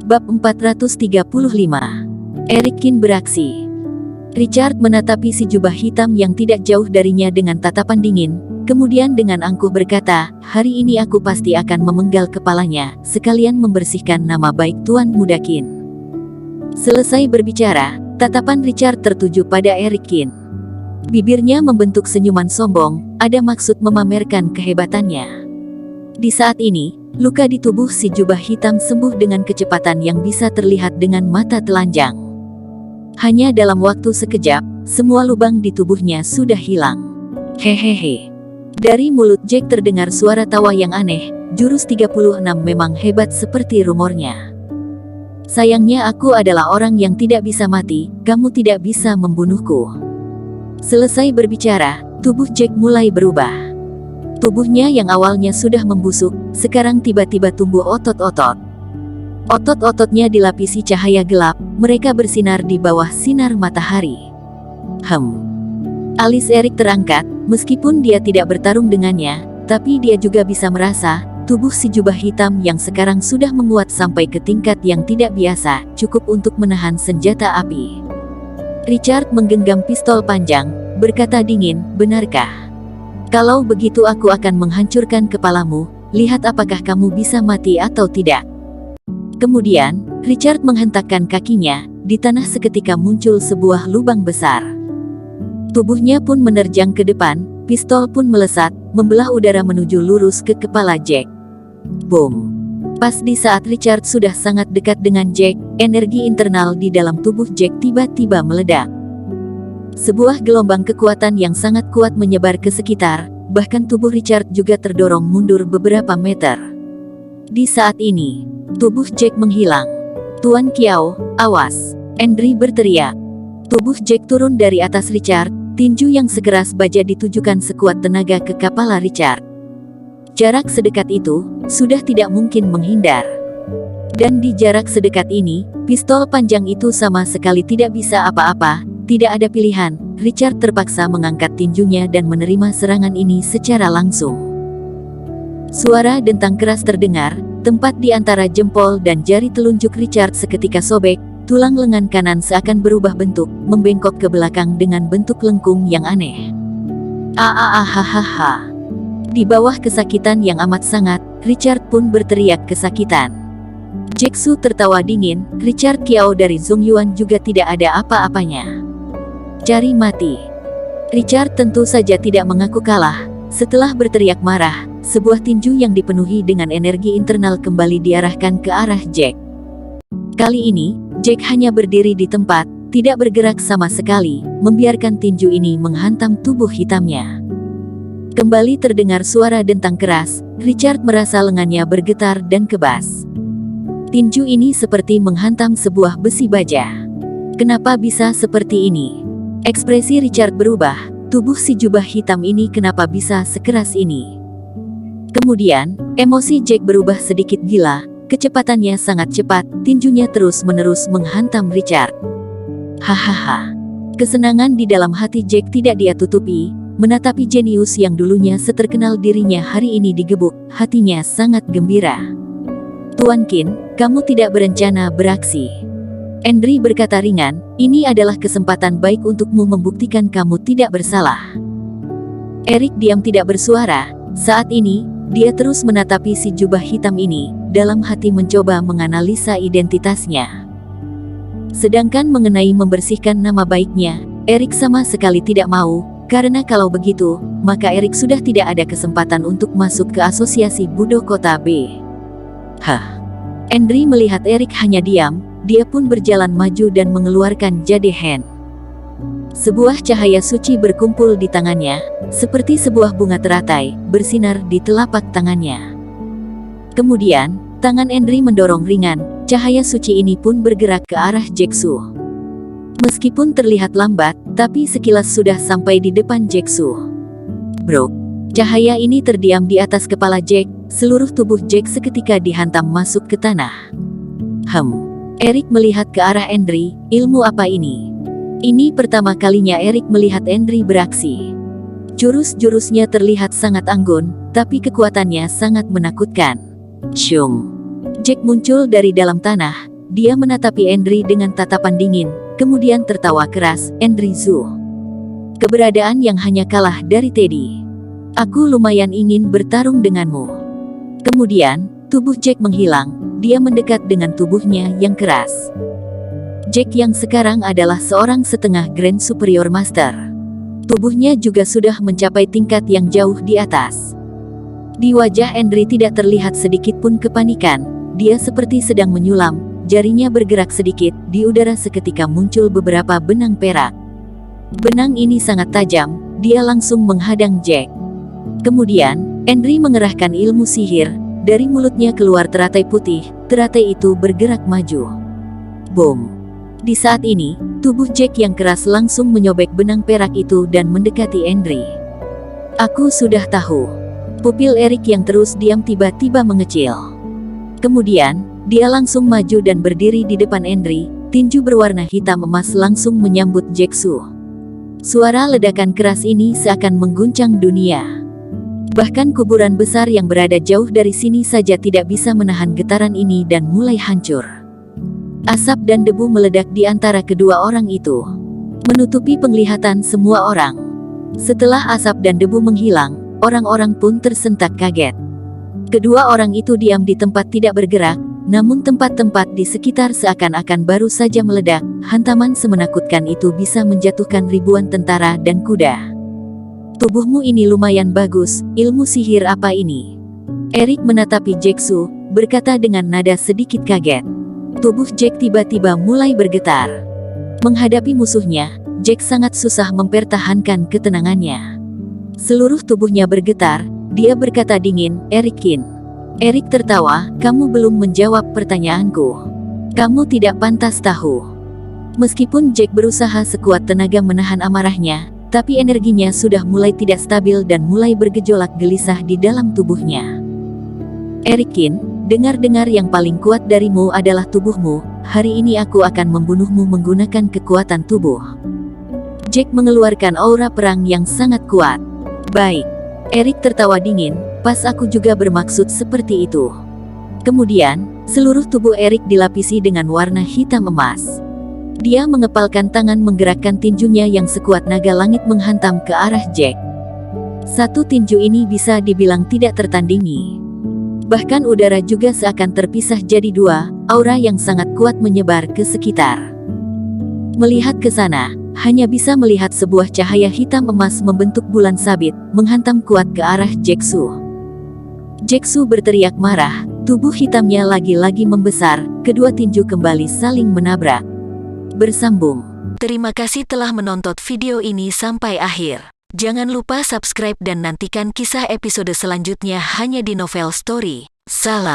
Bab 435. Eric Kin beraksi. Richard menatapi si jubah hitam yang tidak jauh darinya dengan tatapan dingin, kemudian dengan angkuh berkata, "Hari ini aku pasti akan memenggal kepalanya, sekalian membersihkan nama baik Tuan Muda Kin." Selesai berbicara, tatapan Richard tertuju pada Eric Kin. Bibirnya membentuk senyuman sombong, ada maksud memamerkan kehebatannya. Di saat ini, luka di tubuh si jubah hitam sembuh dengan kecepatan yang bisa terlihat dengan mata telanjang. Hanya dalam waktu sekejap, semua lubang di tubuhnya sudah hilang. Hehehe. Dari mulut Jack terdengar suara tawa yang aneh, jurus 36 memang hebat seperti rumornya. Sayangnya aku adalah orang yang tidak bisa mati, kamu tidak bisa membunuhku. Selesai berbicara, tubuh Jack mulai berubah. Tubuhnya yang awalnya sudah membusuk, sekarang tiba-tiba tumbuh otot-otot. Otot-ototnya dilapisi cahaya gelap, mereka bersinar di bawah sinar matahari. Alis Eric terangkat, meskipun dia tidak bertarung dengannya, tapi dia juga bisa merasa, tubuh si jubah hitam yang sekarang sudah menguat sampai ke tingkat yang tidak biasa, cukup untuk menahan senjata api. Richard menggenggam pistol panjang, berkata dingin, "Benarkah? Kalau begitu aku akan menghancurkan kepalamu, lihat apakah kamu bisa mati atau tidak." Kemudian, Richard menghentakkan kakinya, di tanah seketika muncul sebuah lubang besar. Tubuhnya pun menerjang ke depan, pistol pun melesat, membelah udara menuju lurus ke kepala Jack. Boom! Pas di saat Richard sudah sangat dekat dengan Jack, energi internal di dalam tubuh Jack tiba-tiba meledak. Sebuah gelombang kekuatan yang sangat kuat menyebar ke sekitar, bahkan tubuh Richard juga terdorong mundur beberapa meter. Di saat ini, tubuh Jack menghilang. "Tuan Kiao, awas!" Andri berteriak. Tubuh Jack turun dari atas Richard, tinju yang sekeras baja ditujukan sekuat tenaga ke kepala Richard. Jarak sedekat itu, sudah tidak mungkin menghindar. Dan di jarak sedekat ini, pistol panjang itu sama sekali tidak bisa apa-apa. Tidak ada pilihan, Richard terpaksa mengangkat tinjunya dan menerima serangan ini secara langsung. Suara dentang keras terdengar, tempat di antara jempol dan jari telunjuk Richard seketika sobek, tulang lengan kanan seakan berubah bentuk, membengkok ke belakang dengan bentuk lengkung yang aneh. Hahaha. Di bawah kesakitan yang amat sangat, Richard pun berteriak kesakitan. Jacksu tertawa dingin, Richard Kiao dari Zongyuan juga tidak ada apa-apanya. Cari mati. Richard tentu saja tidak mengaku kalah. Setelah berteriak marah, sebuah tinju yang dipenuhi dengan energi internal kembali diarahkan ke arah Jack. Kali ini, Jack hanya berdiri di tempat, tidak bergerak sama sekali, membiarkan tinju ini menghantam tubuh hitamnya. Kembali terdengar suara dentang keras, Richard merasa lengannya bergetar dan kebas. Tinju ini seperti menghantam sebuah besi baja. Kenapa bisa seperti ini? Ekspresi Richard berubah, tubuh si jubah hitam ini kenapa bisa sekeras ini? Kemudian, emosi Jack berubah sedikit gila, kecepatannya sangat cepat, tinjunya terus-menerus menghantam Richard. Hahaha. Kesenangan di dalam hati Jack tidak dia tutupi, menatapi jenius yang dulunya seterkenal dirinya hari ini digebuk, hatinya sangat gembira. "Tuan Qin, kamu tidak berencana beraksi?" Andri berkata ringan, "Ini adalah kesempatan baik untukmu membuktikan kamu tidak bersalah." Eric diam tidak bersuara. Saat ini, dia terus menatapi si jubah hitam ini, dalam hati mencoba menganalisa identitasnya. Sedangkan mengenai membersihkan nama baiknya, Eric sama sekali tidak mau, karena kalau begitu, maka Eric sudah tidak ada kesempatan untuk masuk ke asosiasi Budo Kota B. Andri melihat Eric hanya diam, dia pun berjalan maju dan mengeluarkan jade hand. Sebuah cahaya suci berkumpul di tangannya, seperti sebuah bunga teratai, bersinar di telapak tangannya. Kemudian, tangan Andri mendorong ringan, cahaya suci ini pun bergerak ke arah Jacksu. Meskipun terlihat lambat, tapi sekilas sudah sampai di depan Jacksu. Brok. Cahaya ini terdiam di atas kepala Jack, seluruh tubuh Jack seketika dihantam masuk ke tanah. Eric melihat ke arah Andri, ilmu apa ini? Ini pertama kalinya Eric melihat Andri beraksi. Jurus-jurusnya terlihat sangat anggun, tapi kekuatannya sangat menakutkan. Shung. Jack muncul dari dalam tanah, dia menatapi Andri dengan tatapan dingin, kemudian tertawa keras. Andri Zhu, keberadaan yang hanya kalah dari Teddy. Aku lumayan ingin bertarung denganmu. Kemudian, tubuh Jack menghilang, dia mendekat dengan tubuhnya yang keras. Jack yang sekarang adalah seorang setengah Grand Superior Master. Tubuhnya juga sudah mencapai tingkat yang jauh di atas. Di wajah Andri tidak terlihat sedikit pun kepanikan, dia seperti sedang menyulam, jarinya bergerak sedikit, di udara seketika muncul beberapa benang perak. Benang ini sangat tajam, dia langsung menghadang Jack. Kemudian, Andri mengerahkan ilmu sihir, dari mulutnya keluar teratai putih, teratai itu bergerak maju. Boom! Di saat ini, tubuh Jack yang keras langsung menyobek benang perak itu dan mendekati Andri. Aku sudah tahu. Pupil Erik yang terus diam tiba-tiba mengecil. Kemudian, dia langsung maju dan berdiri di depan Andri, tinju berwarna hitam emas langsung menyambut Jack Zhu. Suara ledakan keras ini seakan mengguncang dunia. Bahkan kuburan besar yang berada jauh dari sini saja tidak bisa menahan getaran ini dan mulai hancur. Asap dan debu meledak di antara kedua orang itu, menutupi penglihatan semua orang. Setelah asap dan debu menghilang, orang-orang pun tersentak kaget. Kedua orang itu diam di tempat tidak bergerak, namun tempat-tempat di sekitar seakan-akan baru saja meledak. Hantaman semenakutkan itu bisa menjatuhkan ribuan tentara dan kuda. Tubuhmu ini lumayan bagus, ilmu sihir apa ini? Erik menatapi Jack Zhu, berkata dengan nada sedikit kaget. Tubuh Jack tiba-tiba mulai bergetar. Menghadapi musuhnya, Jack sangat susah mempertahankan ketenangannya. Seluruh tubuhnya bergetar, dia berkata dingin, Erikin. Erik tertawa, kamu belum menjawab pertanyaanku. Kamu tidak pantas tahu. Meskipun Jack berusaha sekuat tenaga menahan amarahnya, tapi energinya sudah mulai tidak stabil dan mulai bergejolak gelisah di dalam tubuhnya. Erikin, dengar-dengar yang paling kuat darimu adalah tubuhmu, hari ini aku akan membunuhmu menggunakan kekuatan tubuh. Jack mengeluarkan aura perang yang sangat kuat. Baik. Erik tertawa dingin, pas aku juga bermaksud seperti itu. Kemudian, seluruh tubuh Erik dilapisi dengan warna hitam emas. Dia mengepalkan tangan menggerakkan tinjunya yang sekuat naga langit menghantam ke arah Jack. Satu tinju ini bisa dibilang tidak tertandingi. Bahkan udara juga seakan terpisah jadi dua, aura yang sangat kuat menyebar ke sekitar. Melihat ke sana, hanya bisa melihat sebuah cahaya hitam emas membentuk bulan sabit, menghantam kuat ke arah Jack Zhu. Jack Zhu berteriak marah, tubuh hitamnya lagi-lagi membesar, kedua tinju kembali saling menabrak. Bersambung. Terima kasih telah menonton video ini sampai akhir. Jangan lupa subscribe dan nantikan kisah episode selanjutnya hanya di Novel Story. Salam.